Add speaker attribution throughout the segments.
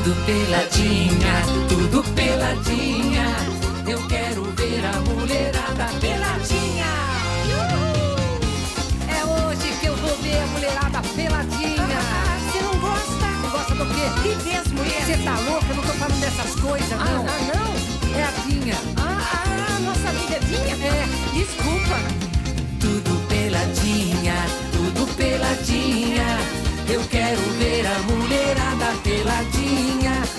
Speaker 1: Tudo peladinha, tudo peladinha. Eu quero ver a mulherada peladinha. É hoje que eu vou ver a mulherada peladinha.
Speaker 2: Você não gosta?
Speaker 1: Não gosta do quê?
Speaker 2: Que vez, mulher?
Speaker 1: Você tá louca? Eu não tô falando dessas coisas, não.
Speaker 2: Não?
Speaker 1: É a Dinha.
Speaker 2: Nossa amiga Dinha?
Speaker 1: É.
Speaker 2: Desculpa.
Speaker 1: Tudo peladinha, tudo peladinha. Eu quero ver a mulherada peladinha.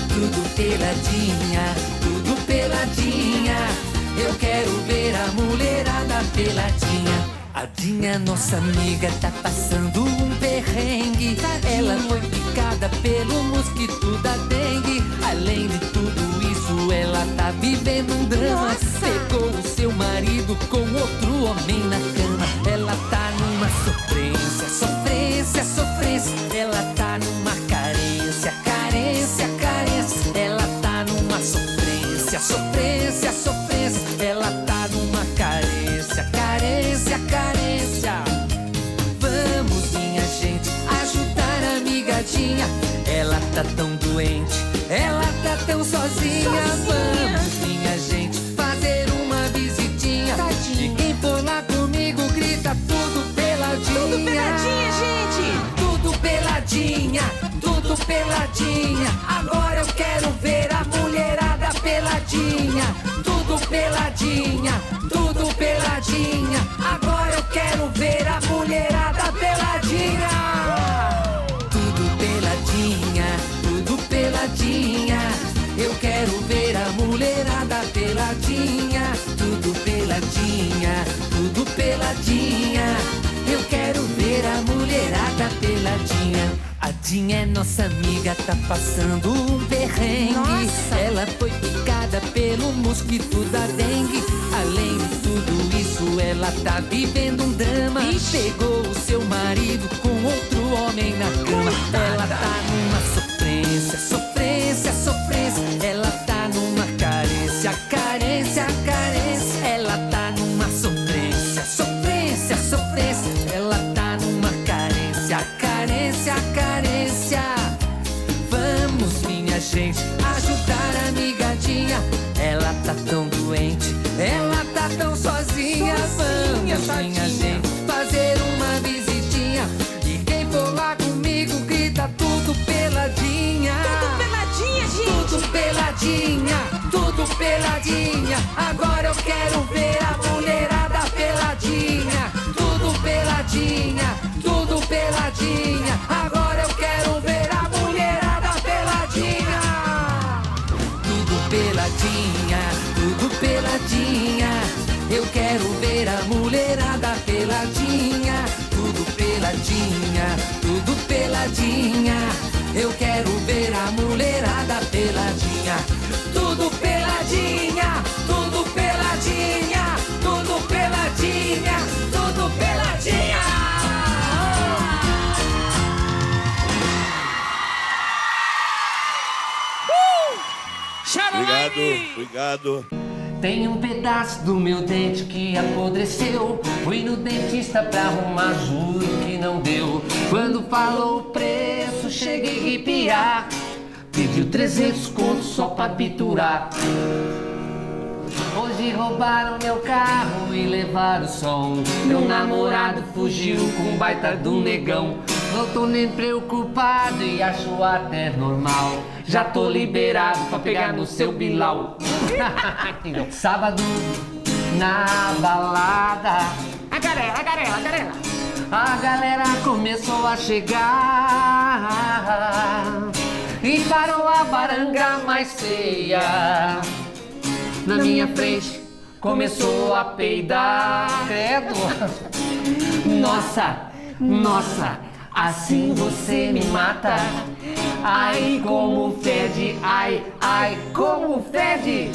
Speaker 1: Tudo peladinha, tudo peladinha. Eu quero ver a mulherada peladinha. A Dinha, nossa amiga, tá passando um perrengue. Ela foi picada pelo mosquito da dengue. Além de tudo isso, ela tá vivendo um drama. Pegou o seu marido com outro homem na cama. Ela tá numa sofrência, sofrência, sofrência. Ela tá numa carência, carência, carência. Ela tá numa sofrência, sofrência, sofrência. Ela tá numa carência, carência, carência. Vamos, minha gente, ajudar a amigadinha. Ela tá tão doente, ela tá tão sozinha. Vamos, minha gente, fazer uma visitinha. E quem for lá comigo grita tudo peladinha.
Speaker 2: Tudo peladinha, gente.
Speaker 1: Tudo peladinha, tudo peladinha. Agora eu quero ver a mulherada peladinha. Tudo peladinha, tudo peladinha. Agora eu quero ver a mulherada peladinha. Tudo peladinha, tudo peladinha. Eu quero ver a mulherada peladinha. Tudo peladinha, tudo peladinha. Eu quero ver a mulherada peladinha. A Dinha é nossa amiga, tá passando um perrengue. Ela foi picada pelo mosquito da dengue. Além de tudo isso, ela tá vivendo um drama. Pegou o seu marido com outro homem na cama. Ela tá numa sofrência, sofrência, sofrência. Ela tá numa carência, carência, carência. Ela tá numa sofrência, sofrência, sofrência. Ela tá numa carência, carência, carência. Vamos, minha gente, ajudar a amigadinha. Ela tá tão doente, ela tá tão sozinha. Vamos, minha gente, fazer uma visitinha. E quem for lá comigo grita tudo peladinha.
Speaker 2: Tudo peladinha, gente.
Speaker 1: Tudo peladinha, tudo peladinha. Agora eu quero ver a mulherada peladinha. Tudo peladinha, tudo peladinha. Agora eu quero ver a mulherada peladinha. Tudo peladinha, tudo peladinha. Eu quero ver a mulherada peladinha. Tudo peladinha, tudo peladinha. Eu quero ver a mulherada peladinha. Tudo peladinha, tudo peladinha. Tudo peladinha, tudo peladinha.
Speaker 3: Obrigado, obrigado.
Speaker 1: Tem um pedaço do meu dente que apodreceu. Fui no dentista pra arrumar, juro que não deu. Quando falou o preço, cheguei a arrepiar. Pediu 300 contos só pra piturar. Hoje roubaram meu carro e levaram o som. Meu namorado fugiu com um baita de um negão. Não tô nem preocupado e acho até normal. Já tô liberado pra pegar no seu bilau. Sábado na balada. A galera começou a chegar. E parou a baranga mais feia. Na minha frente começou a peidar. Credo. Nossa, nossa, assim você me mata. Ai, como fede, ai, ai, como fede.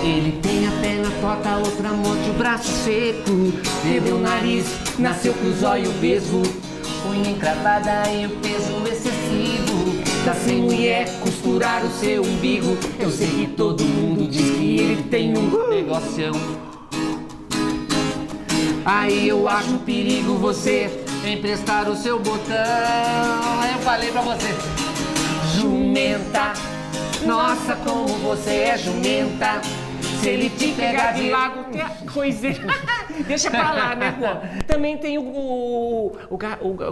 Speaker 1: Ele tem a perna torta, a outra morte, o braço seco. Perdeu o nariz, nasceu com os olhos obeso. Unha encravada e o peso excessivo. Tá sem mulher, costurar o seu umbigo. Eu sei que todo mundo diz que ele tem um negocião. Aí eu acho um perigo você emprestar o seu botão. Eu falei pra você.
Speaker 3: jumenta. Nossa, como você é jumenta. Se ele te pegar de lago, coisa. Deixa pra lá, né, Juan? Também tem o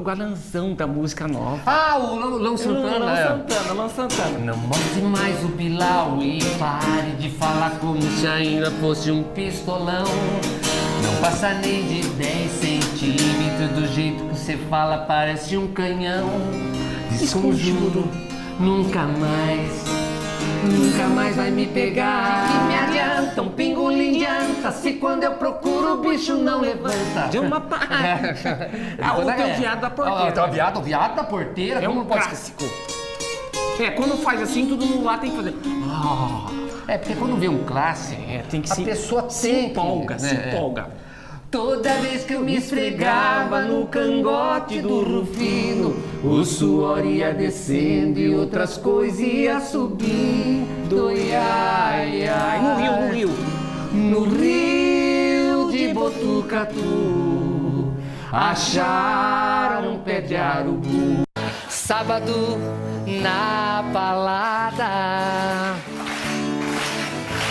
Speaker 3: galanzão da música nova.
Speaker 4: Ah, o Lão Santana.
Speaker 3: Lão Santana.
Speaker 4: Não mostre mais o Bilal e pare de falar como se ainda fosse um pistolão. Não passa nem de 10 centímetros, do jeito que você fala parece um canhão. Desconjuro, nunca mais vai me pegar. Que me adianta, um pingolim de anta, se quando eu procuro o bicho não levanta.
Speaker 3: Deu uma pá. O teu viado da porteira.
Speaker 4: O viado da porteira,
Speaker 3: é um clássico. Quando faz assim, todo mundo lá tem que fazer.
Speaker 4: Porque quando vê um clássico,
Speaker 3: tem que
Speaker 4: a pessoa
Speaker 3: se empolga.
Speaker 4: Toda vez que eu me esfregava no cangote do Rufino, o suor ia descendo e outras coisas ia subindo. Ai, ai,
Speaker 3: no rio.
Speaker 4: No rio de Botucatu, acharam um pé de arubu. Sábado na balada,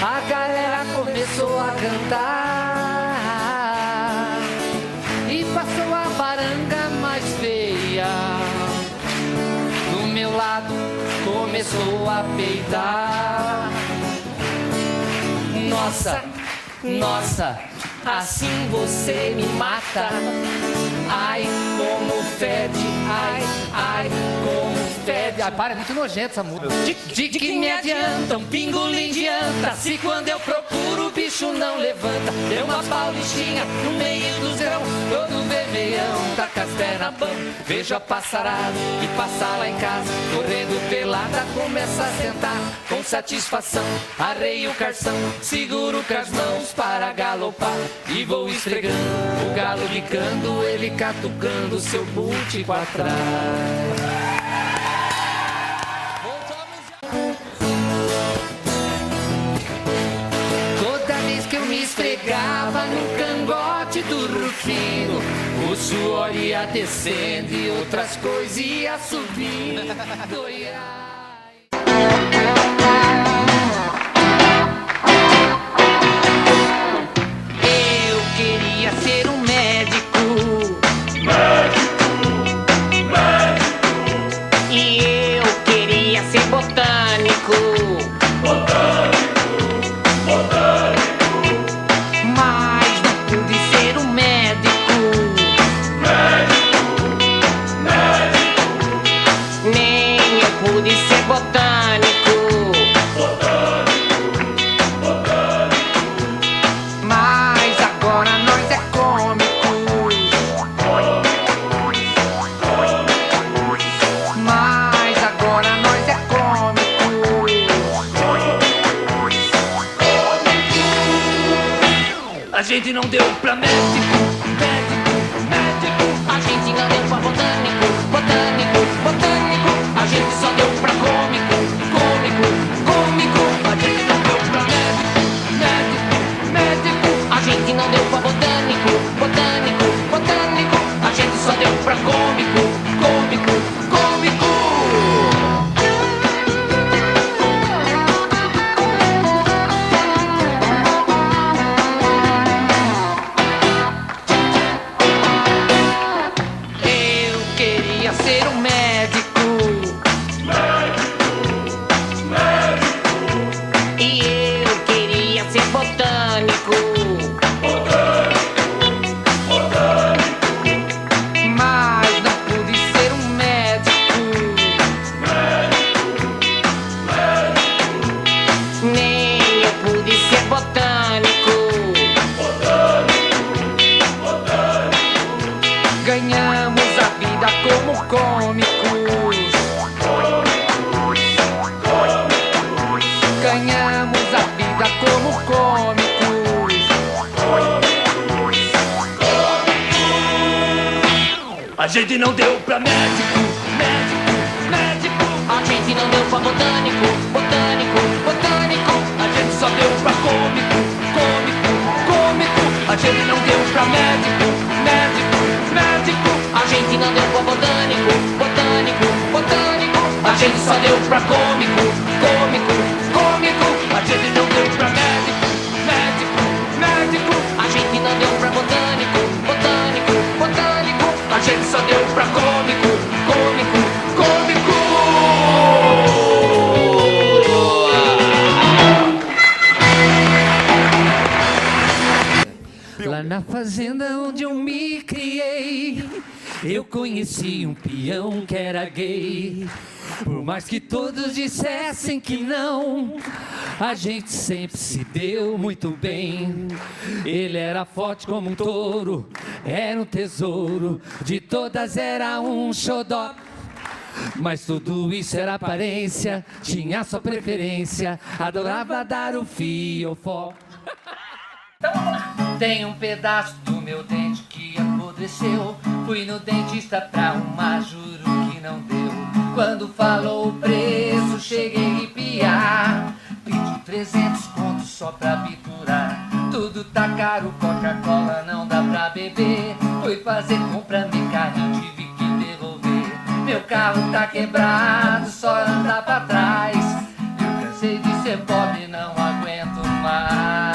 Speaker 4: a galera começou a cantar e passou a baranga mais feia. Do meu lado começou a peidar. Nossa, assim você me mata. Ai, como fede, ai, como fede. Ai, para, é muito nojento essa música. De que me adianta um pingolim de anta, se quando eu procuro o bicho não levanta. Deu uma paulistinha no meio do zerão, todo vermelhão, taca as pés na pão. Vejo a passarada que passa lá em casa, correndo pelada, começa a sentar com satisfação. Arreio o carção, seguro com as mãos para galopar e vou esfregando o galo bicando, ele catucando seu boot pra trás. Toda vez que eu me esfregava no cangote do Rufino, o suor ia descendo e outras coisas ia subindo. Eu queria ser um médico. E eu queria ser botânico. Mas não pude ser um médico. Nem eu pude ser botânico. Mas agora nós é cômicos. Mas agora nós é cômicos. A gente não deu pra médico. A gente não deu pra botânico. A gente só deu pra cômico. A gente não deu pra médico. A gente não deu pra botânico. A gente só deu pra cômico. Eu queria ser um médico. E eu queria ser botânico. Mas não pude ser um médico. Nem eu pude ser botânico. Ganhamos a vida como cômicos. Ganhamos a vida como cômicos. A gente não deu pra médico. A gente não deu pra botânico. A gente só deu pra cômico. A gente não deu pra médico. A gente não deu pra botânico. A gente só só deu pra cômico, cômico, cômico. A gente não deu pra médico, médico, médico. A gente não deu pra botânico, botânico, botânico. A gente só deu pra cômico, cômico, cômico. Lá na fazenda onde eu me criei, eu conheci um peão que era gay. Por mais que todos dissessem que não, a gente sempre se deu muito bem. Ele era forte como um touro, era um tesouro, de todas era um xodó. Mas tudo isso era aparência, tinha sua preferência, adorava dar o fiofó. Tem um pedaço do meu dente que apodreceu. Fui no dentista pra arrumar, juro que não deu. Quando falou o preço, cheguei a arrepiar. Pedi 300 contos só pra biturar. Tudo tá caro, Coca-Cola não dá pra beber. Fui fazer compra no carrinho, tive que devolver. Meu carro tá quebrado, só anda pra trás. Eu cansei de ser pobre, não aguento mais.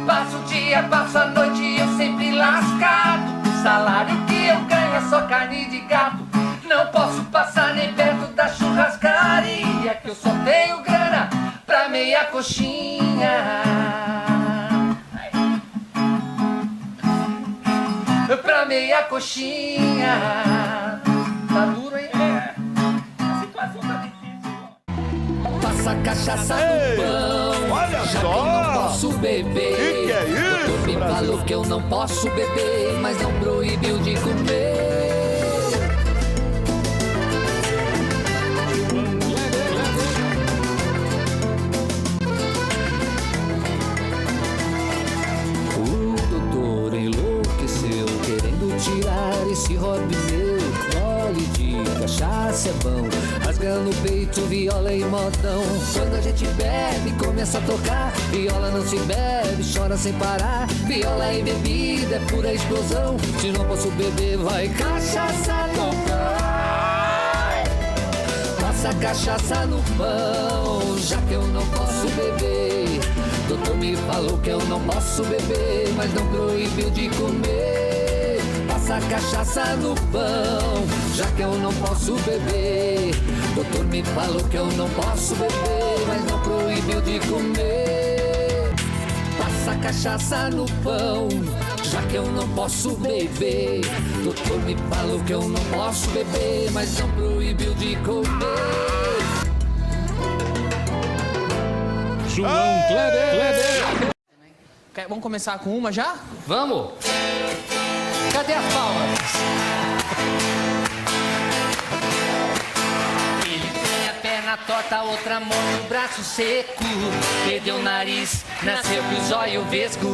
Speaker 4: Passo o dia, passo a noite, eu sempre lascado. O salário que eu ganho é só carne de gato. Não posso passar nem perto da churrascaria, que eu só tenho grana pra meia coxinha. Pra meia coxinha. Tá duro, hein? A situação tá difícil. Passa cachaça no pão,
Speaker 5: olha
Speaker 4: já
Speaker 5: só.
Speaker 4: que eu não posso beber.
Speaker 5: Que é isso,
Speaker 4: O doutor me
Speaker 5: Brasil?
Speaker 4: falou que eu não posso beber, mas não proibiu de comer. O doutor enlouqueceu, querendo tirar esse hobby meu. Gole de cachaça é bom, rasgando o peito, viola e modão. Quando a gente bebe, começa a tocar. Viola não se bebe, chora sem parar. Viola e bebida é pura explosão. Se não posso beber, vai cachaça no pão. Passa cachaça no pão, já que eu não posso beber. Doutor me falou que eu não posso beber, mas não proibiu de comer. Passa cachaça no pão, já que eu não posso beber. Doutor me falou que eu não posso beber, mas não proibiu de comer. Passa cachaça no pão, já que eu não posso beber. Doutor me falou que eu não posso beber, mas não proibiu de comer.
Speaker 6: João Kleber.
Speaker 2: Vamos começar com uma já?
Speaker 4: Vamos! Cadê as palmas? Ele tem a perna torta, outra mão no braço seco. Perdeu o nariz, nasceu com os olhos vesgo.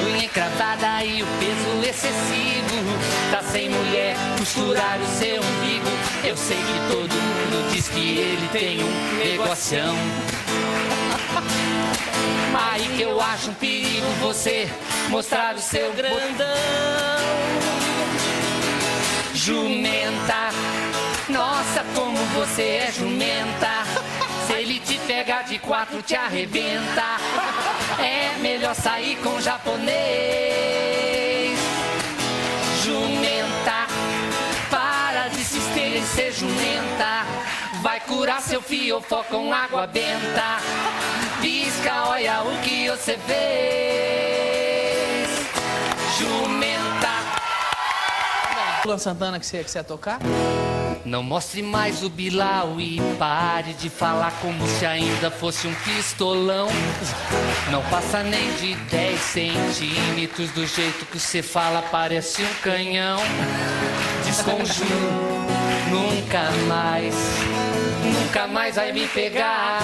Speaker 4: Unha encravada e o peso excessivo. Tá sem mulher, costurar o seu umbigo. Eu sei que todo mundo diz que ele tem um negocião. Aí que eu acho um perigo você mostrar o seu grandão. Jumenta, nossa, como você é jumenta. Se ele te pegar de 4, te arrebenta. É melhor sair com japonês. Jumenta, para de se ester e ser jumenta. Vai curar seu fiofó com água benta. Pisca, olha o que você fez. Jumenta.
Speaker 2: Luan Santana que você ia tocar?
Speaker 4: Não mostre mais o Bilal e pare de falar como se ainda fosse um pistolão. Não passa nem de 10 centímetros, do jeito que você fala parece um canhão. Desconjuro, nunca mais vai me pegar.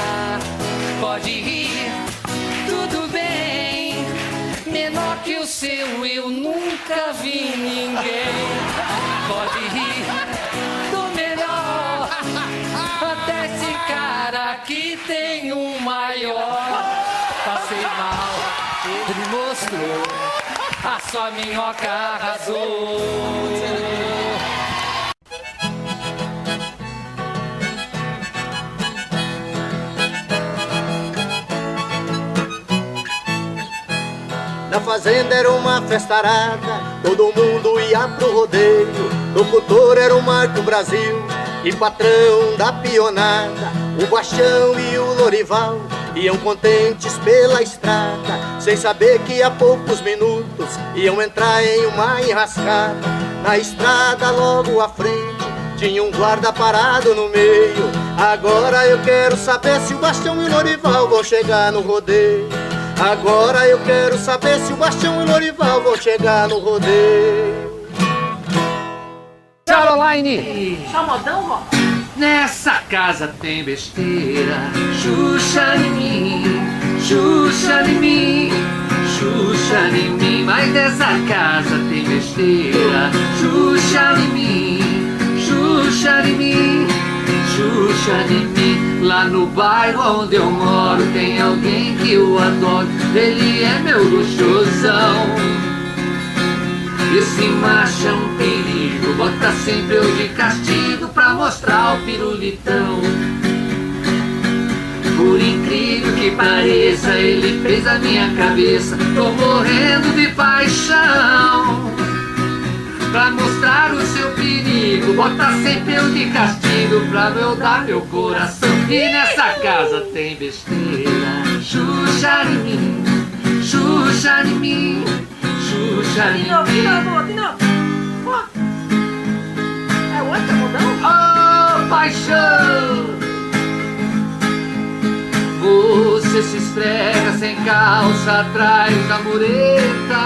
Speaker 4: Pode rir, tudo bem. Menor que o seu eu nunca vi ninguém. Pode rir do melhor. Até esse cara aqui tem um maior. Passei mal, ele mostrou. A sua minhoca arrasou.
Speaker 5: Na fazenda era uma festarada, todo mundo ia pro rodeio. Locutor era o Marco Brasil e patrão da pionada. O Bastião e o Lorival iam contentes pela estrada, sem saber que a poucos minutos iam entrar em uma enrascada. Na estrada logo à frente tinha um guarda parado no meio. Agora eu quero saber se o Bastião e o Lorival vão chegar no rodeio. Agora eu quero saber se o Bastião e o Lorival vão chegar no rodeio.
Speaker 4: Caroline!
Speaker 3: Só modão, vó?
Speaker 4: Nessa casa tem besteira. Xuxa em mim, Xuxa em mim, Xuxa em mim. Mas nessa casa tem besteira. Xuxa em mim, Xuxa em mim, Xuxa em mim. Lá no bairro onde eu moro tem alguém que eu adoro. Ele é meu luxosão. Esse macho é um perigo, bota sempre eu de castigo pra mostrar o pirulitão. Por incrível que pareça, ele fez a minha cabeça. Tô morrendo de paixão. Pra mostrar o seu perigo, bota sempre eu de castigo pra eu dar meu coração. E nessa casa tem besteira. Xuxa em mim, Xuxa em mim, Xuxa em mim.
Speaker 3: De novo. Ó. É outra modão?
Speaker 4: Oh, paixão! Você se esfrega sem calça atrás da mureta.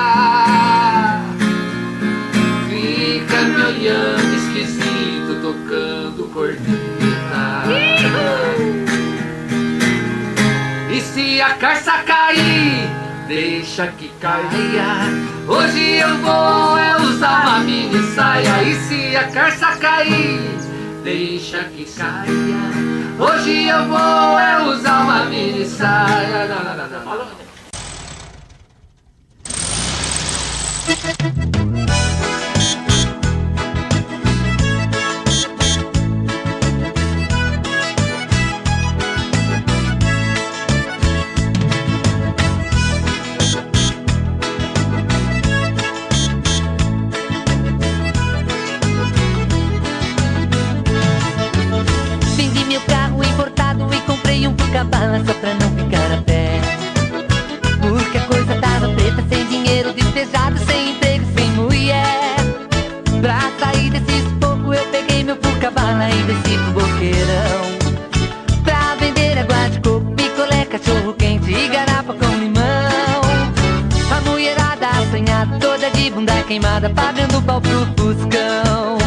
Speaker 4: Fica me olhando esquisito, tocando corneta. E se a carça cair, deixa que caia. Hoje eu vou usar uma mini saia. E se a carça cair, deixa que caia. Hoje eu vou usar uma mini saia.
Speaker 7: Vendi meu carro importado e comprei um Pucabala só pra não ficar a pé. Porque a coisa tava preta, sem dinheiro, despejado, sem emprego, sem mulher. Pra sair desse sufoco eu peguei meu Pucabala e desci pro Boqueirão. Pra vender água de coco, picolé, cachorro quente e garapa com limão. A mulherada assanhada, toda de bunda queimada, pagando pau pro Fuscão.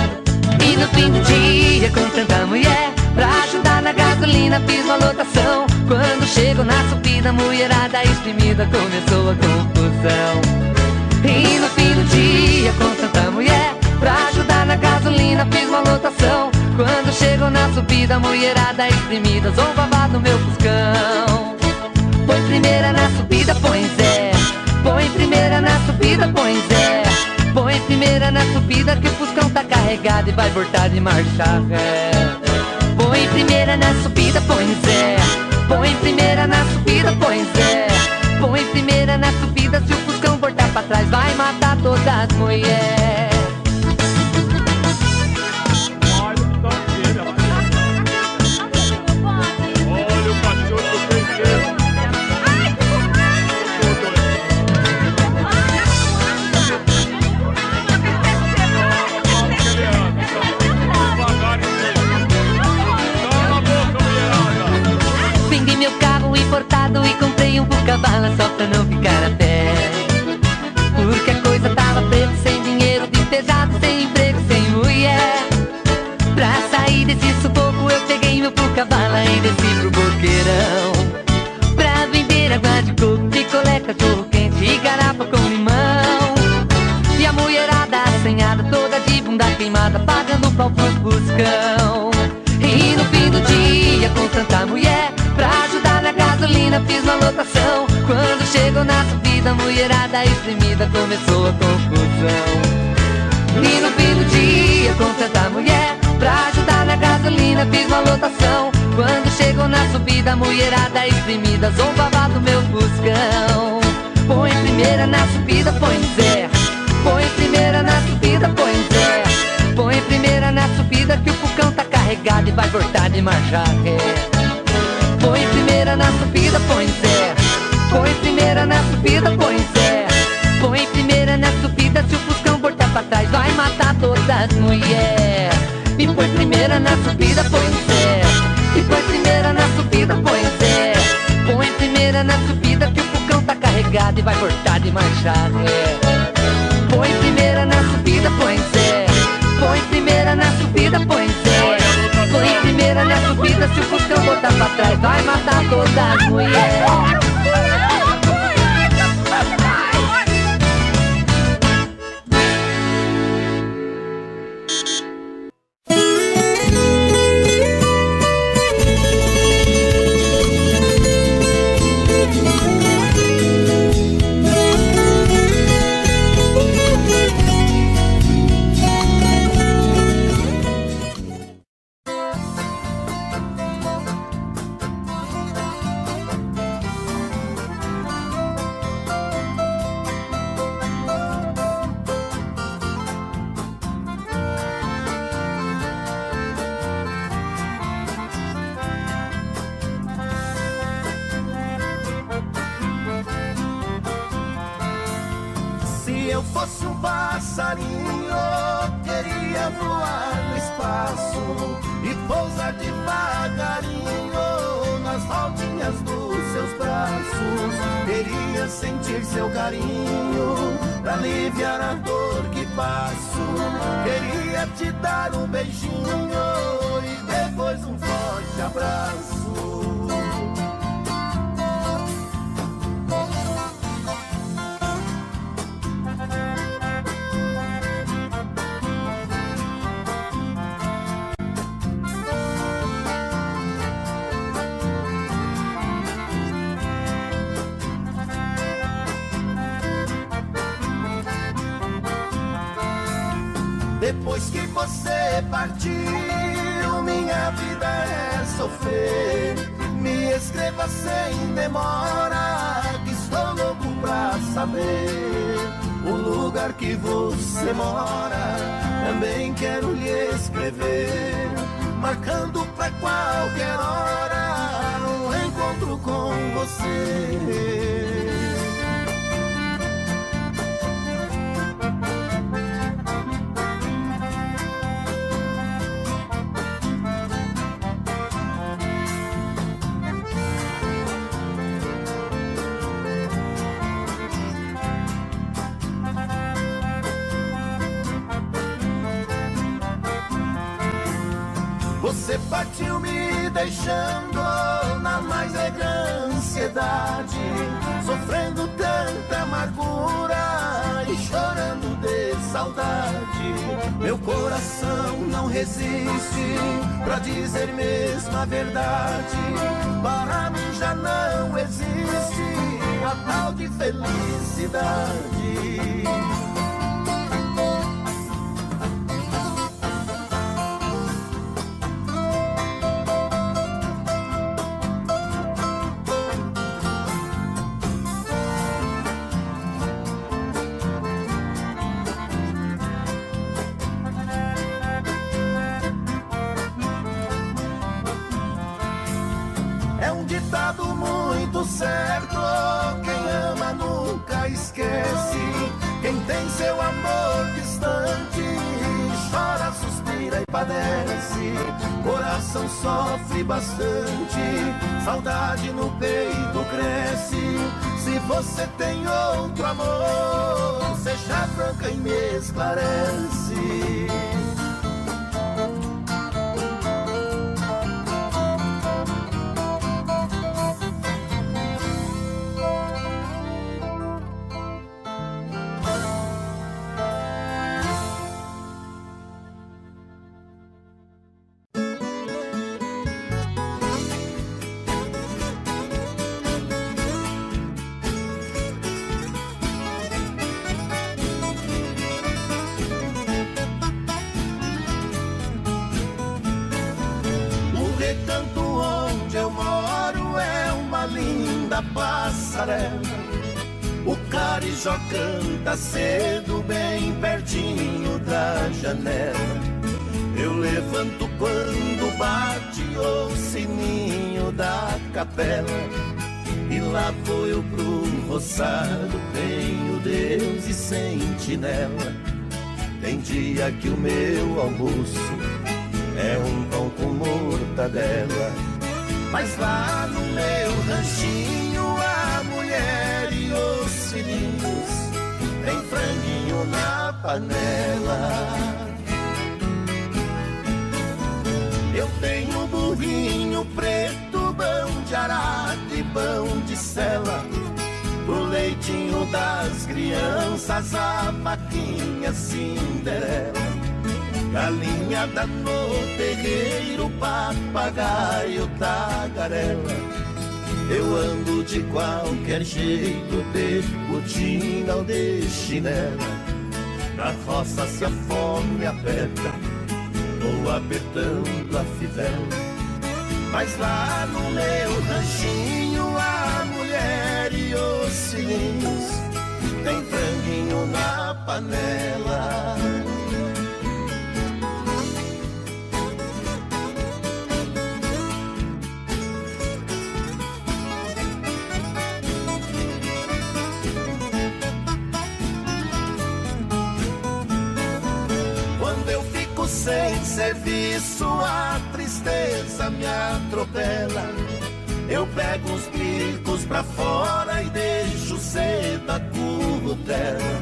Speaker 7: E no fim do dia, com tanta mulher pra ajudar na gasolina, fiz uma lotação. Quando chegou na subida, a mulherada espremida, começou a confusão. E no fim do dia, com tanta mulher pra ajudar na gasolina, fiz uma lotação. Quando chegou na subida, a mulherada espremida, zombava do meu Fuscão. Põe primeira na subida, põe Zé. Põe primeira na subida, põe Zé. Põe primeira na subida que o Fuscão tá carregado e vai voltar de marcha ré. Põe primeira na subida, põe Zé. Põe primeira na subida, põe Zé. Põe primeira na subida, se o Fuscão voltar pra trás vai matar todas as mulheres.
Speaker 6: Olha o cachorro do peito.
Speaker 7: Vendi meu carro importado e comprei um Pucabala só pra não ficar a pé. Porque a coisa tava preta, sem dinheiro, despejado, sem emprego, sem mulher. Pra sair desse sufoco eu peguei meu Pucabala e desci pro Boqueirão. Pra vender água de coco, picolé, cachorro quente e garapa com limão. E a mulherada assanhada, toda de bunda queimada, pagando pau pro Fuscão. E no fim do dia, com tanta mulher pra ajudar na gasolina, fiz uma lotação. Quando chegou na subida, a mulherada espremida, começou a confusão. E no fim do dia, com tanta mulher pra ajudar na gasolina, fiz uma lotação. Quando chegou na subida, a mulherada espremida, zombava do meu Fuscão. Põe primeira na subida, põe Zé. Põe primeira na subida, põe Zé. Põe primeira na subida que o Fucão tá carregado e vai voltar de marcha ré. Põe primeira na subida, põe Zé. Põe primeira na subida, põe Zé. Põe primeira na subida, se o Fuscão voltar pra trás vai matar todas as mulheres. Me põe primeira na subida, põe Zé. Me põe primeira na subida, põe Zé. Põe primeira na subida que o Fucão tá carregado e vai voltar de marcha ré. Põe primeira na subida, põe Zé. Põe primeira na subida, põe Zé. Põe primeira na subida, se o Fuscão botar pra trás vai matar todas as mulheres.
Speaker 8: Se eu fosse um passarinho, queria voar no espaço e pousar devagarinho nas rodinhas dos seus braços. Queria sentir seu carinho pra aliviar a dor que passo. Queria te dar um beijinho e depois um forte abraço. Depois que você partiu, minha vida é sofrer. Me escreva sem demora, que estou louco pra saber o lugar que você mora. Também quero lhe escrever, marcando pra qualquer hora um encontro com você. Você partiu me deixando na mais negra ansiedade, sofrendo tanta amargura e chorando de saudade. Meu coração não resiste pra dizer mesmo a verdade. Para mim já não existe a tal de felicidade. É um ditado muito certo, quem ama nunca esquece. Quem tem seu amor distante, chora, suspira e padece. Coração sofre bastante, saudade no peito cresce. Se você tem outro amor, seja franca e me esclarece. O Jarijó canta cedo, bem pertinho da janela. Eu levanto quando bate o sininho da capela. E lá vou eu pro roçado, tenho Deus e sentinela. Tem dia que o meu almoço é um pão com mortadela. Mas lá no meu ranchinho a mulher e os filhinhos tem franguinho na panela. Eu tenho burrinho preto, pão de arado e pão de sela. Pro leitinho das crianças, a vaquinha Cinderela. Galinha da no terreiro, papagaio, tagarela. Eu ando de qualquer jeito, de botina ou de chinela. Na roça se a fome aperta, vou apertando a fivela. Mas lá no meu ranchinho a mulher e os filhinhos tem franguinho na panela. Sem serviço a tristeza me atropela. Eu pego os bicos pra fora e deixo cedo a currutela.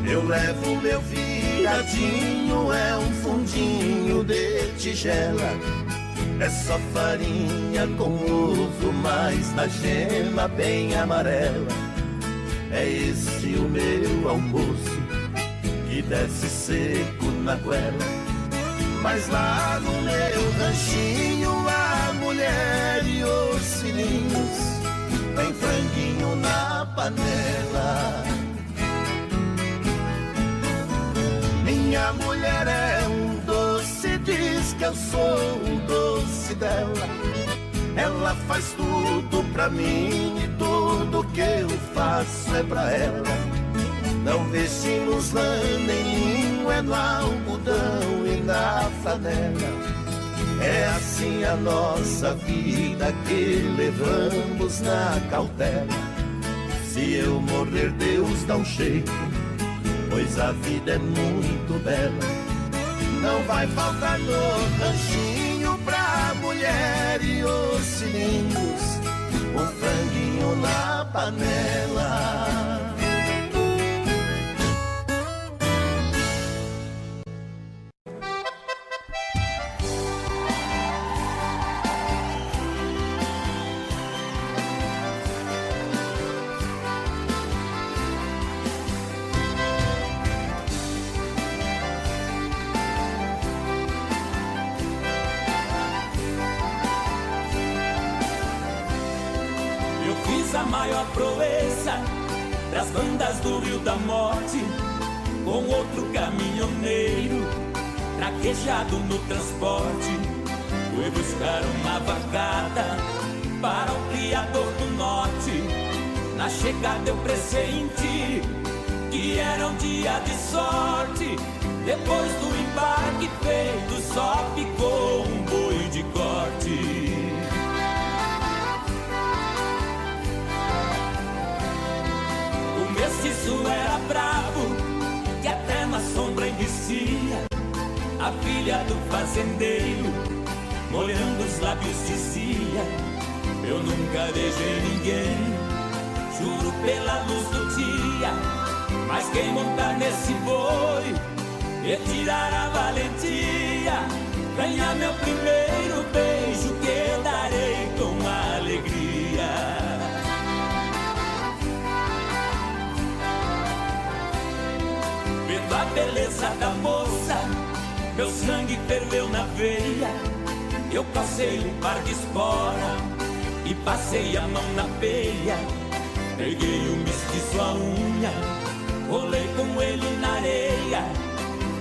Speaker 8: Eu levo meu viadinho, é um fundinho de tigela. É só farinha com ovo, mas na gema bem amarela. É esse o meu almoço, que desce seco na goela. Mas lá no meu ranchinho a mulher e os filhinhos tem franguinho na panela. Minha mulher é um doce, diz que eu sou o doce dela. Ela faz tudo pra mim e tudo que eu faço é pra ela. Não vestimos lã nem linho, é no algodão e na flanela. É assim a nossa vida que levamos na cautela. Se eu morrer, Deus dá um jeito, pois a vida é muito bela. Não vai faltar no ranchinho pra mulher e os filhinhos um franguinho na panela.
Speaker 9: A maior proeza das bandas do Rio da Morte, com outro caminhoneiro traquejado no transporte. Fui buscar uma vacada para o criador do norte. Na chegada eu pressenti que era um dia de sorte. Depois do embarque feito, só ficou um boi de corte. Mestiço era bravo, que até na sombra enricia. A filha do fazendeiro, molhando os lábios, dizia: eu nunca beijei ninguém, juro pela luz do dia. Mas quem montar nesse boi e tirar a valentia, ganhar meu primeiro beijo, que eu darei com alegria. Vendo a beleza da moça, meu sangue ferveu na veia. Eu passei um par de espora e passei a mão na peia. Peguei o mestiço à unha, rolei com ele na areia.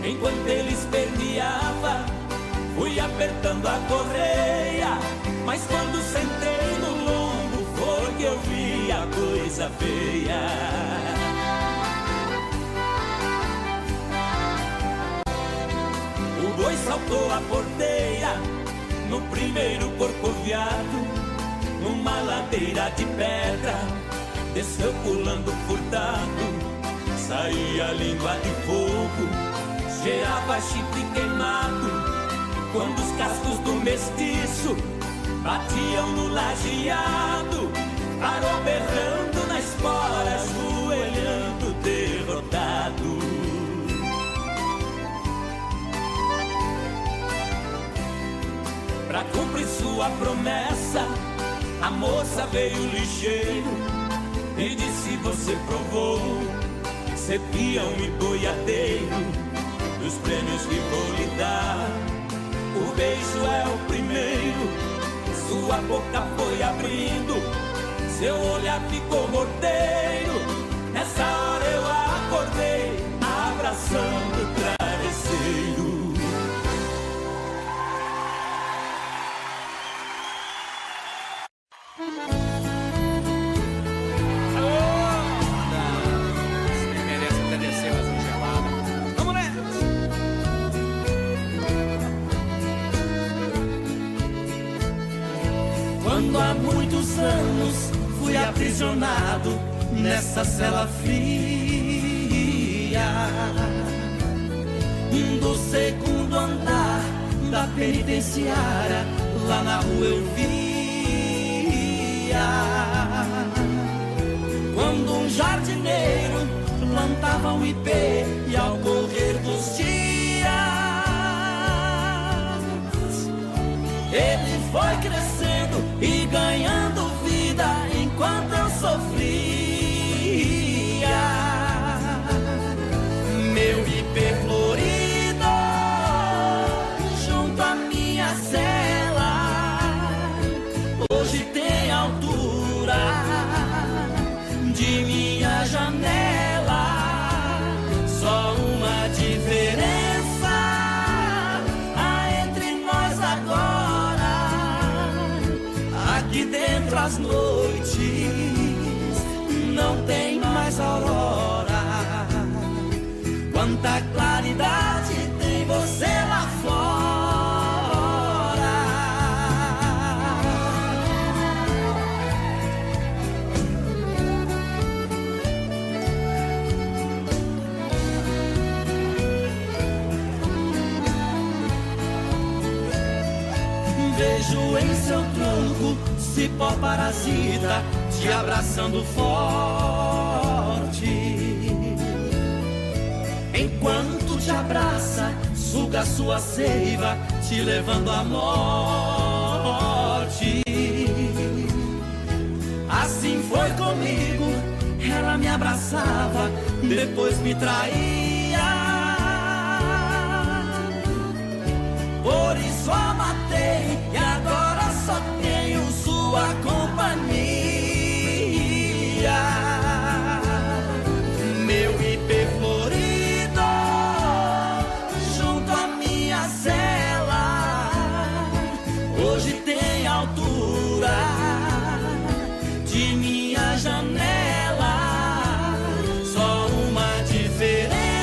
Speaker 9: Enquanto ele esperneava, fui apertando a correia. Mas quando sentei no lombo, foi que eu vi a coisa feia. Depois saltou a porteira no primeiro corcoviado, numa ladeira de pedra, desceu pulando furtado. Saía língua de fogo, cheirava chifre queimado, quando os cascos do mestiço batiam no lajeado. Parou berrando na espora, ajoelhando derrotado. Pra cumprir sua promessa, a moça veio ligeiro e disse: você provou ser peão e boiadeiro dos prêmios que vou lhe dar. O beijo é o primeiro, sua boca foi abrindo, seu olhar ficou morteiro. Nessa hora eu acordei, abraçando o travesseiro.
Speaker 8: Quando há muitos anos fui aprisionado nessa cela fria do segundo andar da penitenciária, lá na rua eu via quando um jardineiro plantava um ipê e ao correr dos dias ele foi crescendo e ganhando vida enquanto eu sofria. Meu ipê florido junto à minha cela hoje tem altura de minha janela. Só uma diferença há entre nós agora: aqui dentro as noites não tem mais aurora. Quanta claridade tem você lá fora. Vejo em seu tronco cipó parasita te abraçando forte. Enquanto te abraça, suga sua seiva, te levando à morte. Assim foi comigo, ela me abraçava, depois me traía. Por isso a matei e agora só tenho sua companhia. Meu ipê florido junto à minha cela hoje tem altura de minha janela. Só uma diferença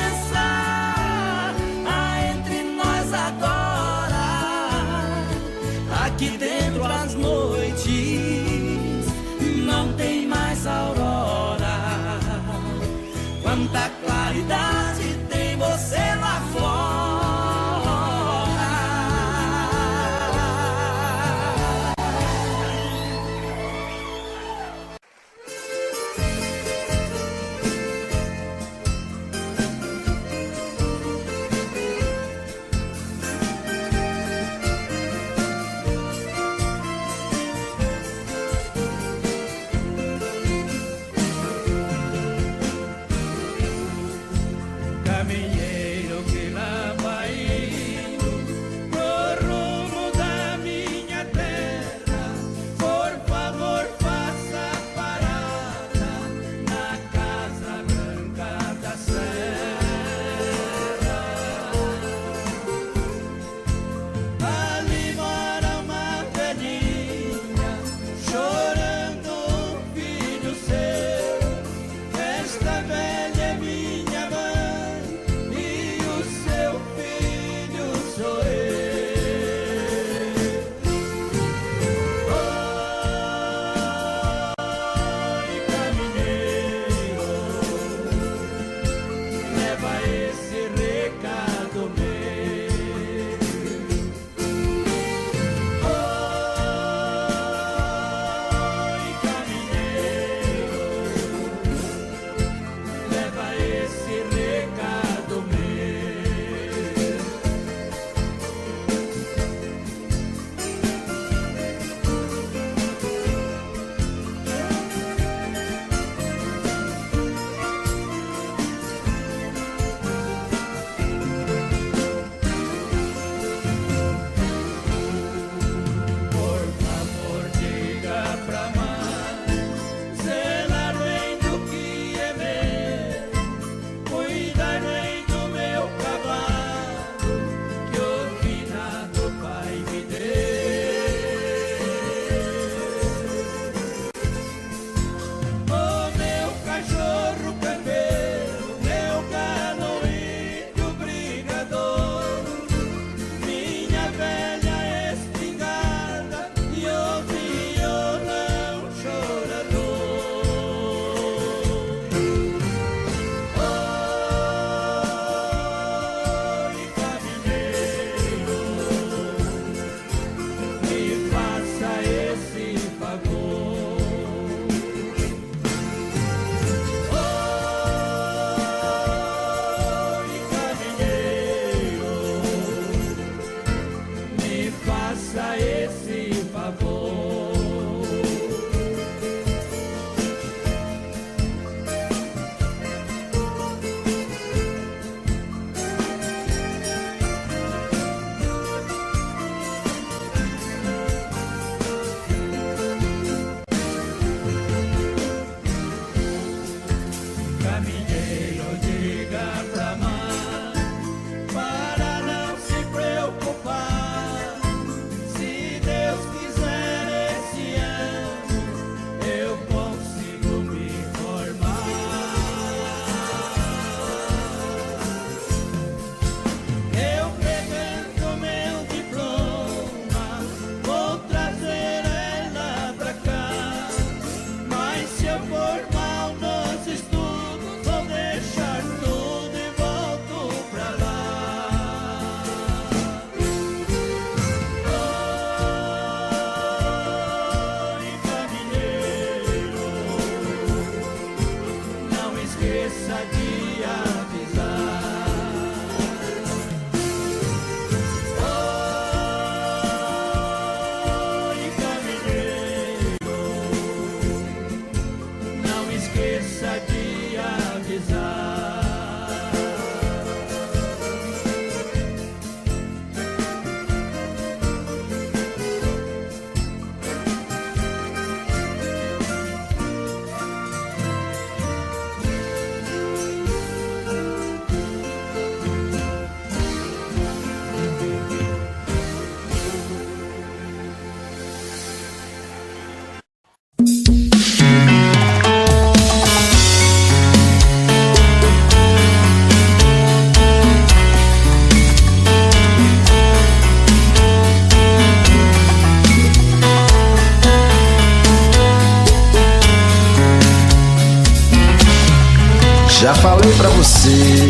Speaker 8: Já falei pra você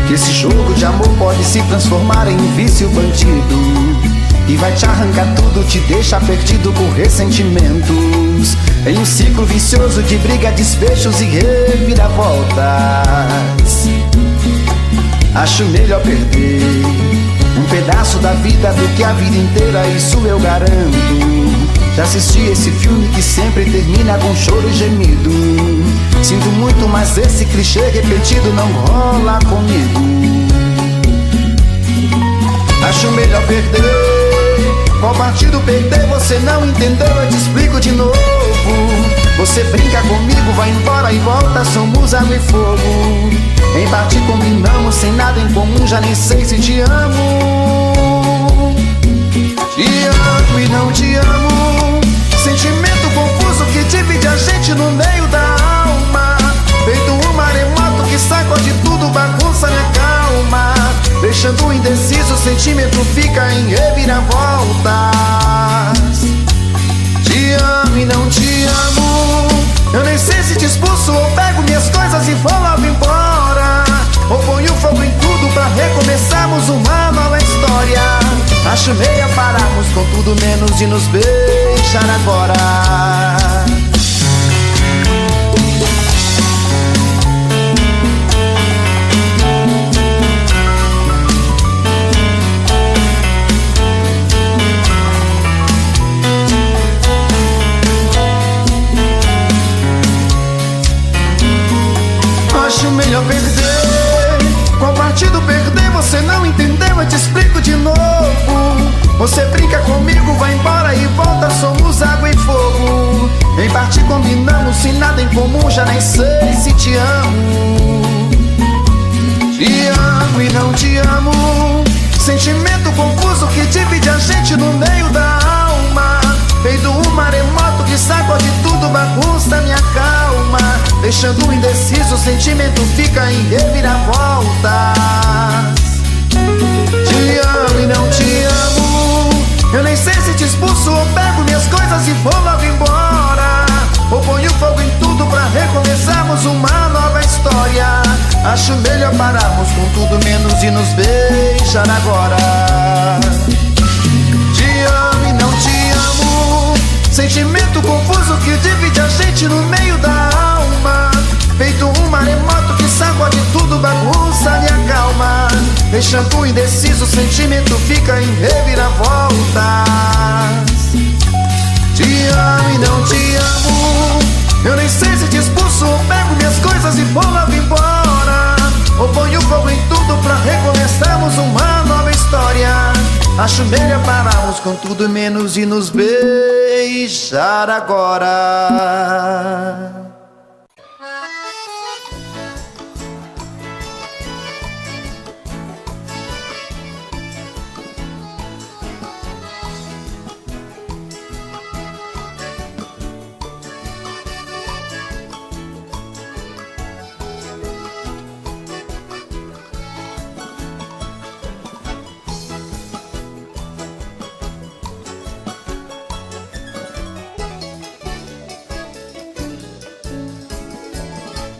Speaker 8: que esse jogo de amor pode se transformar em um vício bandido, e vai te arrancar tudo, te deixar perdido por ressentimentos, em um ciclo vicioso de briga, desfechos e reviravoltas. Acho melhor perder um pedaço da vida do que a vida inteira, isso eu garanto. Já assisti esse filme que sempre termina com choro e gemido. Sinto muito, mas esse clichê repetido não rola comigo. Acho melhor perder. Qual partido perder? Você não entendeu, eu te explico de novo. Você brinca comigo, vai embora e volta, somos água e fogo. Em parte combinamos, sem nada em comum, já nem sei se te amo. Te amo e não te amo, sentimento confuso que divide a gente no meio da alma. Feito um maremoto que sacode tudo, bagunça minha calma, deixando indeciso, o sentimento fica em reviravoltas. Te amo e não te amo, eu nem sei se te expulso ou pego minhas coisas e vou logo embora, ou ponho fogo em tudo pra recomeçarmos uma nova história. Acho meia pararmos com tudo menos de nos beijar agora. Acho melhor perder. Qual partido perder? Você não entendeu, eu te explico de novo. Você brinca comigo, vai embora e volta, somos água e fogo. Em parte combinamos, sem nada em comum, já nem sei se te amo. Te amo e não te amo, sentimento confuso que divide a gente no meio da alma. Feito um maremoto que sacode tudo, bagunça minha calma, deixando indeciso, o sentimento fica em reviravoltas. Te amo e não te amo, eu nem sei se te expulso ou pego minhas coisas e vou logo embora, ou ponho fogo em tudo pra recomeçarmos uma nova história. Acho melhor pararmos com tudo menos de nos beijar agora. Te amo e não te amo, sentimento confuso que divide a gente no meio da alma. Feito um maremoto que sacode tudo, bagunça minha calma, deixando indeciso, o sentimento fica em reviravoltas. Te amo e não te amo, eu nem sei se te expulso ou pego minhas coisas e vou logo embora, ou ponho fogo em tudo pra recomeçarmos uma nova história. Acho melhor pararmos com tudo menos de nos beijar agora.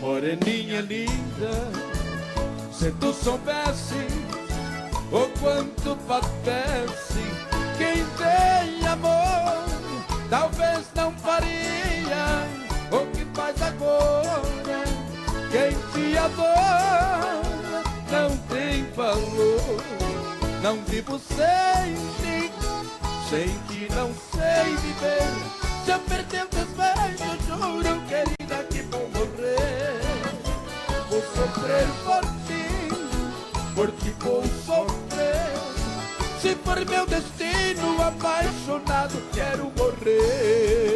Speaker 9: Moreninha linda, se tu soubesse o quanto padece quem tem amor, talvez não faria o que faz agora. Quem te adora não tem valor. Não vivo sem ti, sem ti não sei viver. Se eu perder o desvejo, juro, querida, que vou morrer. Vou sofrer por ti vou sofrer. Se for meu destino, apaixonado, quero morrer.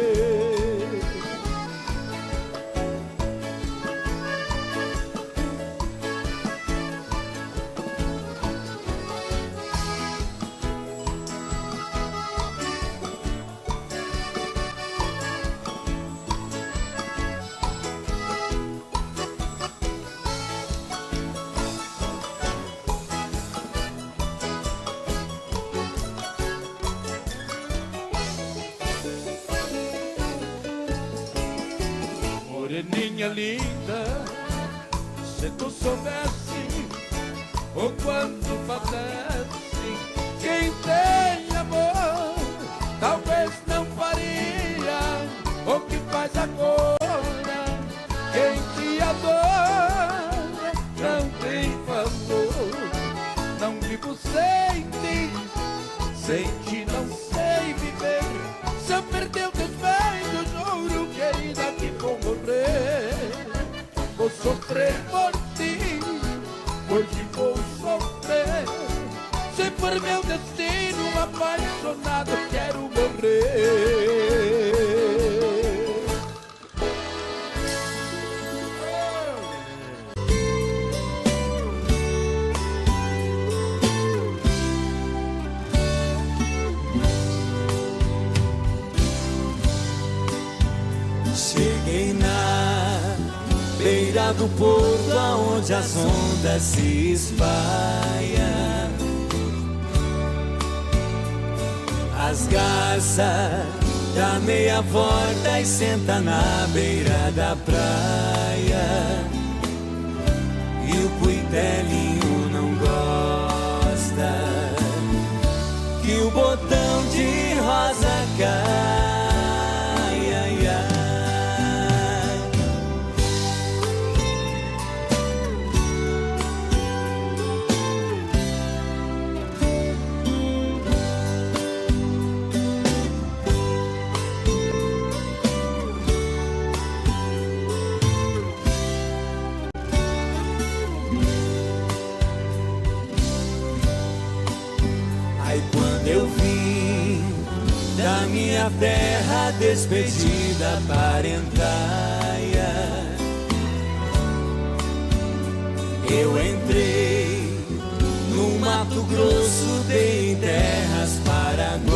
Speaker 9: Moreninha linda,
Speaker 8: Se tu soubesse o quanto padece quem tem amor, talvez não faria o que faz agora. Quem te adora não tem valor. Não vivo sem ti, sem ti não sei viver. Se eu perder o teus beijos, juro, querida, que vou morrer. Vou sofrer por ti, hoje vou sofrer. Se for meu destino, apaixonado, quero morrer.
Speaker 9: Cheguei na beira do porto, aonde as ondas se espalham. As garças dá meia volta e senta na beira da praia. E o cuitelinho não gosta que o botão de rosa cai. Ai, ai. Quando eu vim da minha terra despedida parentaia, eu entrei no Mato Grosso, dei em terras paraguaias.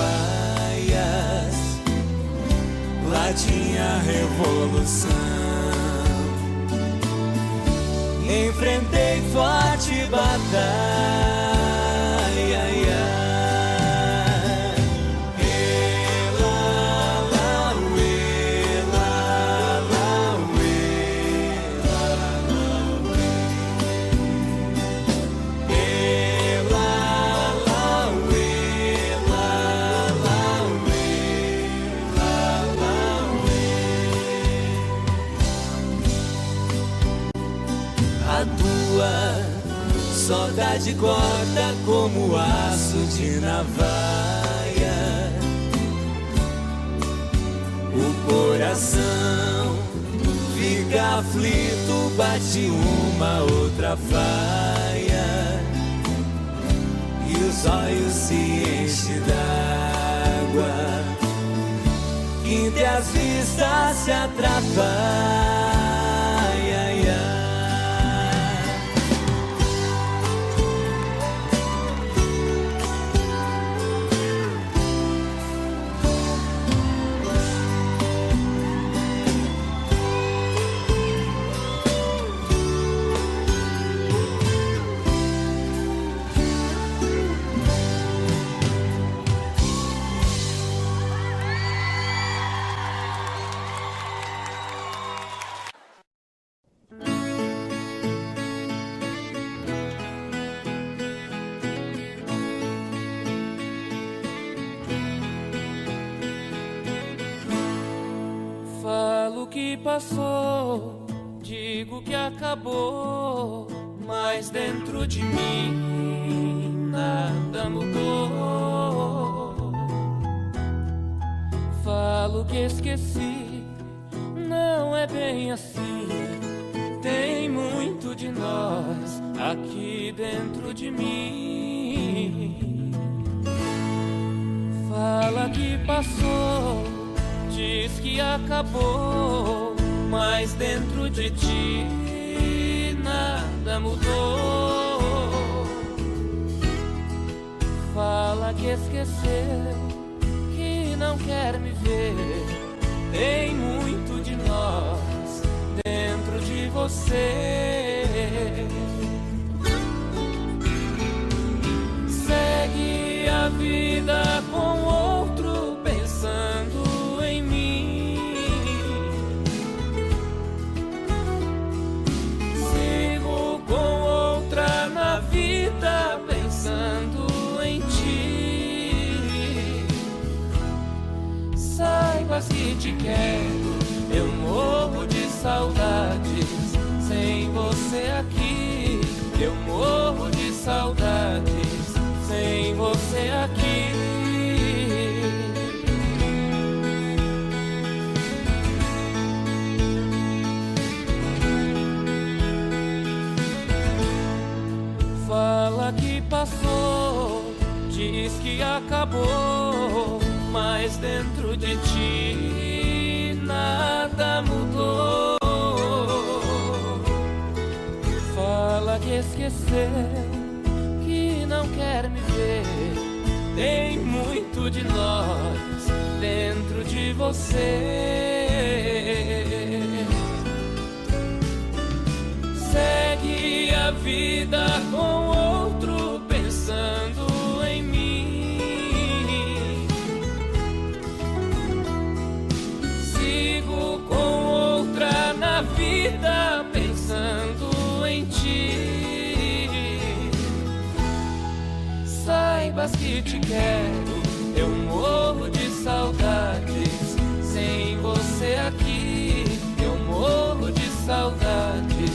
Speaker 9: Lá tinha revolução, enfrentei forte batalha. Saudade corta como aço de navalha. O coração fica aflito, bate uma outra faia. E os olhos se enchem d'água, entre as vistas se atrapalha.
Speaker 10: Que passou, digo que acabou, mas dentro de mim nada mudou. Falo que esqueci, não é bem assim. Tem muito de nós aqui dentro de mim. Fala que passou, diz que acabou, mas dentro de ti nada mudou. Fala que esqueceu, que não quer me ver. Tem muito de nós dentro de você. Segue a vida com outro pensando em mim. Sigo saibas que te quero. Eu morro de saudades sem você aqui. Eu morro de saudades sem você aqui. Fala que passou, diz que acabou, mas dentro de ti nada mudou. Fala que esqueceu, que não quer me ver. Tem muito de nós dentro de você. Segue a vida com outro pensando em mim. Sigo com outra na vida pensando em ti. Saibas que te quero, eu morro de saudades sem você aqui. Eu morro de saudades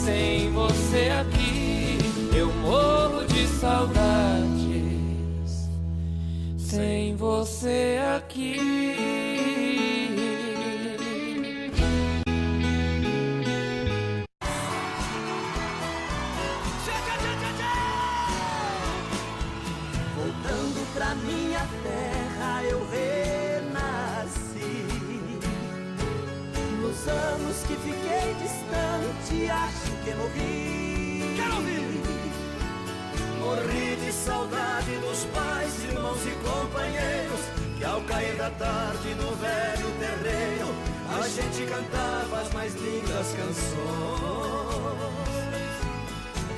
Speaker 10: sem você aqui. Eu morro de saudades sem você aqui.
Speaker 8: Voltando pra minha terra eu renasci. Nos anos que fiquei distante acho que morri. Quero ouvir! Morri de saudade dos pais, irmãos e companheiros, que ao cair da tarde no velho terreiro a gente cantava as mais lindas canções.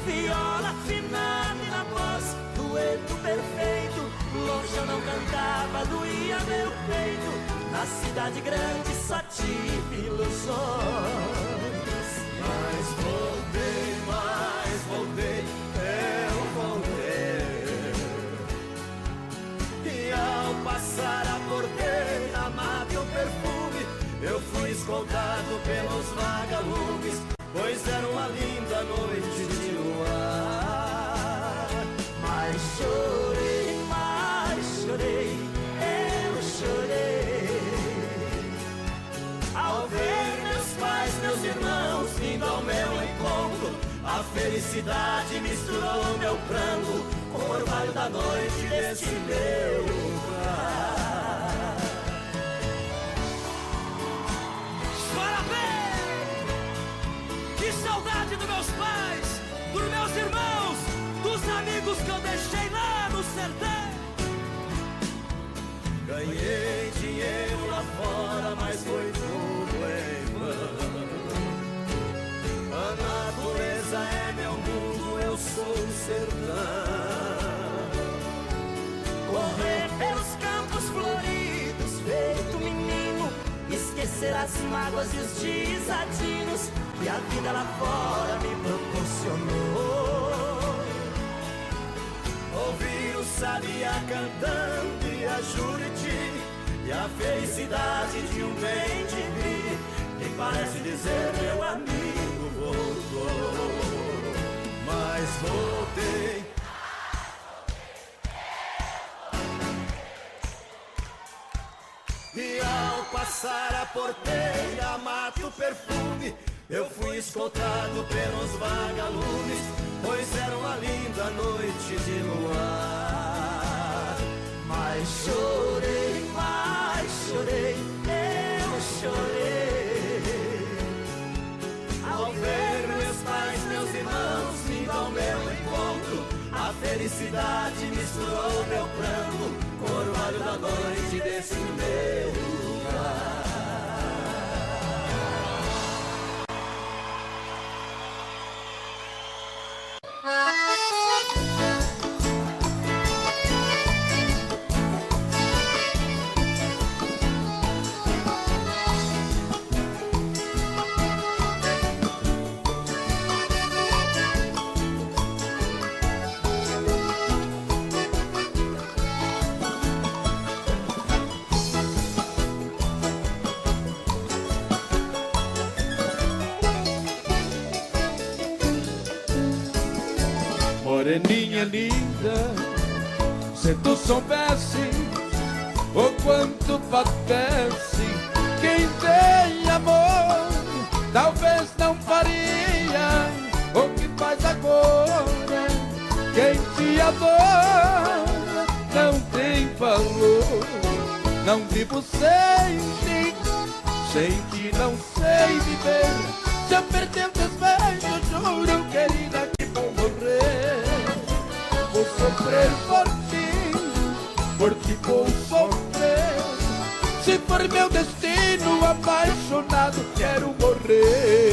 Speaker 8: Viola afinada e na voz, dueto perfeito. Longe eu não cantava, doía meu peito. Na cidade grande só tive ilusões. Mas voltei, eu voltei. E ao passar a porteira, amava o perfume, eu fui escoltado pelos vagalumes, pois era uma linda noite de luar. Mas chorei, eu chorei, ao ver meus pais, meus irmãos vindo ao meu encontro. A felicidade misturou meu pranto com o orvalho da noite desse meu lugar.
Speaker 9: Chora bem! Que saudade dos meus pais, dos meus irmãos, dos amigos que eu deixei lá no sertão.
Speaker 8: Ganhei dinheiro lá fora, mas foi tudo em vão. A natureza é meu mundo, eu sou o sertão. Correr pelos campos floridos, feito menino, esquecer as mágoas e os desatinos que a vida lá fora me proporcionou. Ouvir o sabiá cantando e a Juriti, e a felicidade de um bem-de-vi, que parece dizer meu amigo voltou. Mas voltei. E ao passar a porteira, mato perfume, eu fui escoltado pelos vagalumes, pois era uma linda noite de luar. Mas chorei, eu chorei, ao ver meus pais, meus irmãos vindo ao meu encontro. A felicidade misturou meu pranto com o orvalho da noite desse meu lugar.
Speaker 11: Moreninha linda, se tu soubesse o quanto padece quem tem amor, talvez não faria o que faz agora. Quem te adora não tem valor. Não vivo sem ti, sem ti não sei viver. Se eu perder teus beijos, juro, querida, que vou morrer. Vou sofrer por ti vou sofrer. Se for meu destino, apaixonado, quero morrer.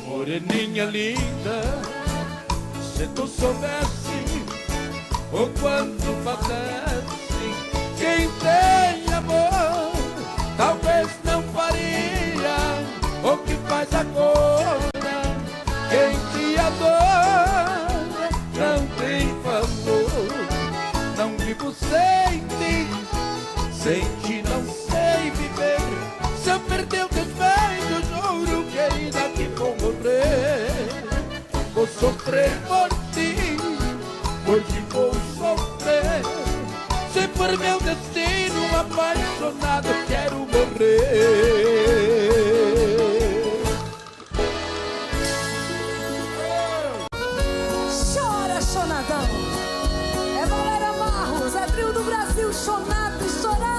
Speaker 11: Moreninha linda, se tu soubesse o quanto padece quem tem amor, talvez não faria o que faz agora. Quem te adora não tem valor. Não vivo sem ti, sem ti não sei viver. Se eu perder o teus beijos, juro, querida, que vou morrer. Vou sofrer por ti vou sofrer. Se for meu destino, apaixonado, quero morrer.
Speaker 1: Chora, Chonadão. É Valéria Marros, é trio do Brasil, chonado e chorado.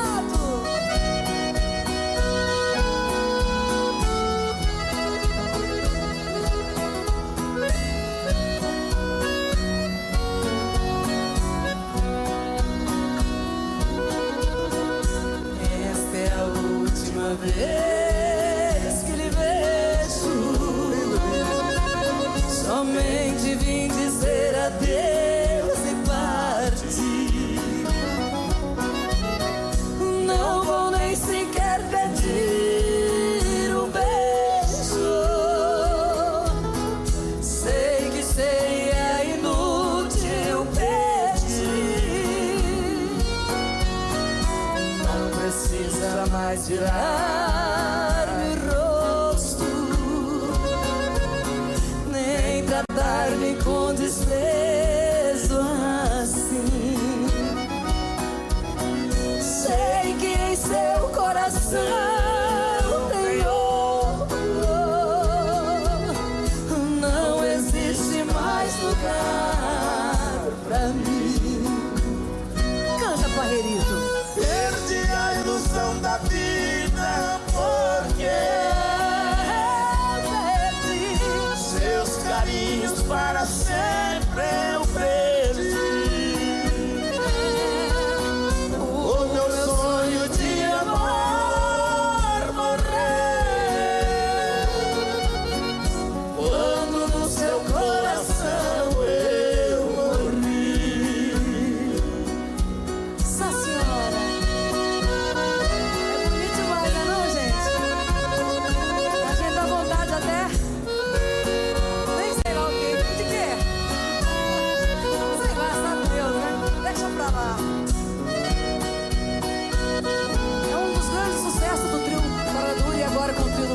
Speaker 12: Vez que lhe vejo, somente vim dizer adeus e partir. Não vou nem sequer pedir um beijo. Sei que seria inútil pedir. Não precisa mais virar-me o rosto, nem tratar-me com desprezo assim. Sei que em seu coração tem outro. Não existe mais lugar pra mim.
Speaker 1: Canta, Parreirito.
Speaker 8: Perdi a ilusão da vida porque perdi seus carinhos para sempre eu perdi. O meu sonho de amor morreu quando no seu coração eu morri.
Speaker 1: Nossa Senhora.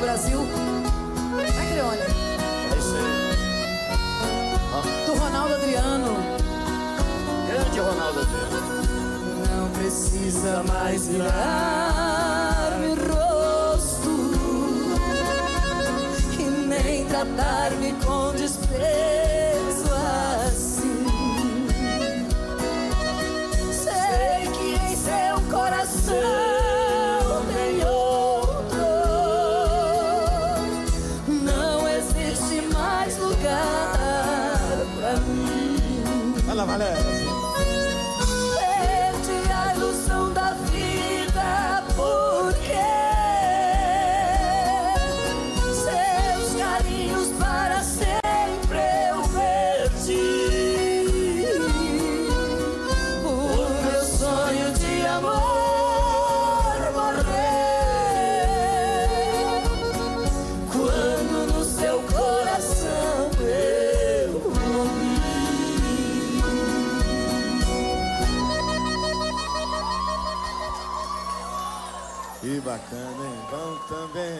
Speaker 1: Brasil. Vai, Creone.
Speaker 8: É isso aí.
Speaker 1: Do Ronaldo Adriano.
Speaker 8: Grande Ronaldo Adriano.
Speaker 12: Não precisa mais virar-me rosto e nem tratar-me com desprezo assim. Sei que em seu coração
Speaker 8: Valéria.
Speaker 12: Perdi a ilusão da vida porque seus carinhos para sempre eu
Speaker 8: também.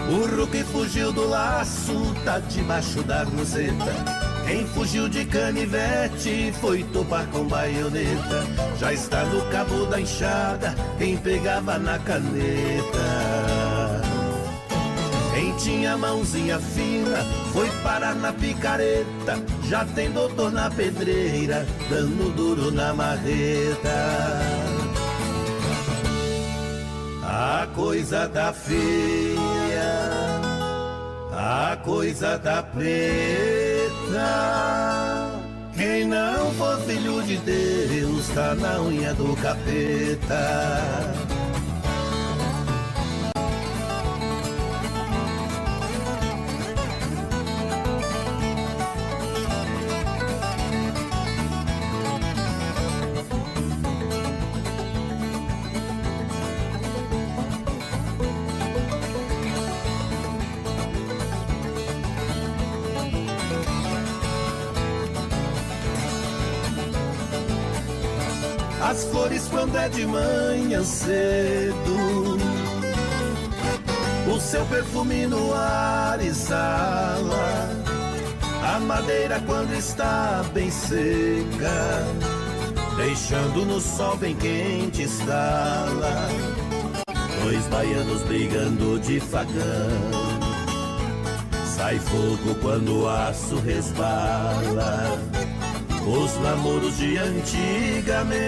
Speaker 13: Burro que fugiu do laço tá debaixo da roseta. Quem fugiu de canivete foi topar com baioneta. Já está no cabo da enxada quem pegava na caneta. Quem tinha mãozinha fina foi parar na picareta. Já tem doutor na pedreira dando duro na marreta. A coisa tá feia, a coisa tá preta. Quem não for filho de Deus tá na unha do capeta. As flores quando é de manhã cedo, o seu perfume no ar exala. A madeira quando está bem seca, deixando no sol bem quente estala. Dois baianos brigando de facão, sai fogo quando o aço resbala. Os namoros de antigamente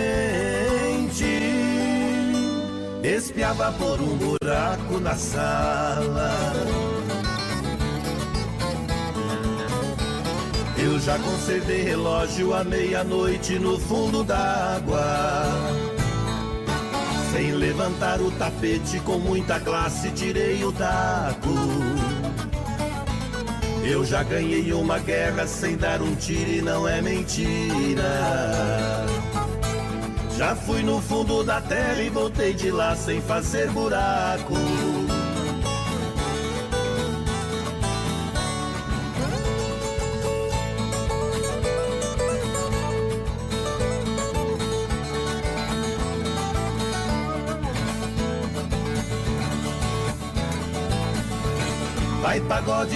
Speaker 13: espiava por um buraco na sala. Eu já conservei relógio à meia-noite no fundo d'água. Sem levantar o tapete, com muita classe tirei o taco. Eu já ganhei uma guerra sem dar um tiro e não é mentira. Já fui no fundo da terra e voltei de lá sem fazer buraco.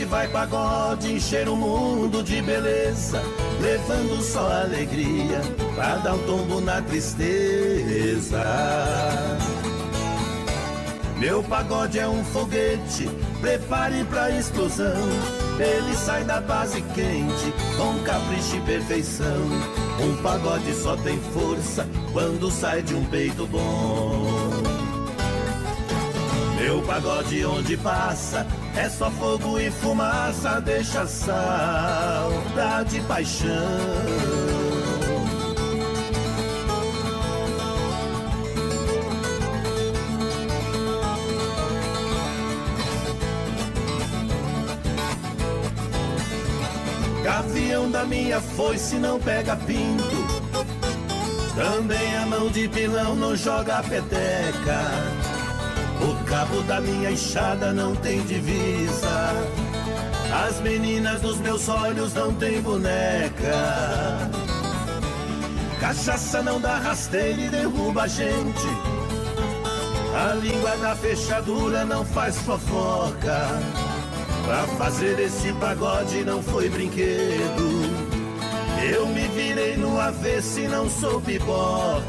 Speaker 13: Vai pagode, encher o mundo de beleza, levando só alegria pra dar um tombo na tristeza. Meu pagode é um foguete, prepare pra explosão. Ele sai da base quente, com capricho e perfeição. Um pagode só tem força quando sai de um peito bom. Meu pagode onde passa é só fogo e fumaça, deixa saudade e paixão. Gavião da minha foice não pega pinto, também a mão de pilão não joga peteca. O cabo da minha enxada não tem divisa, as meninas dos meus olhos não tem boneca. Cachaça não dá rasteira e derruba a gente, a língua da fechadura não faz fofoca. Pra fazer esse pagode não foi brinquedo, eu me virei no avesso e não sou pipoca.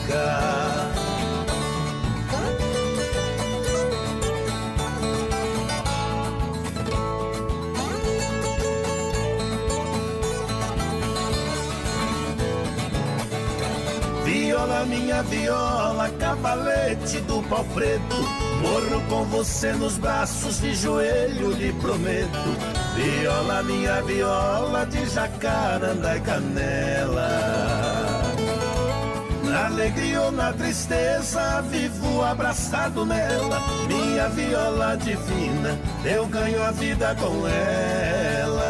Speaker 13: Viola, minha viola, cavalete do pau preto, morro com você nos braços, de joelho lhe prometo. Viola, minha viola, de jacarandá e canela. Na alegria ou na tristeza, vivo abraçado nela. Minha viola divina, eu ganho a vida com ela.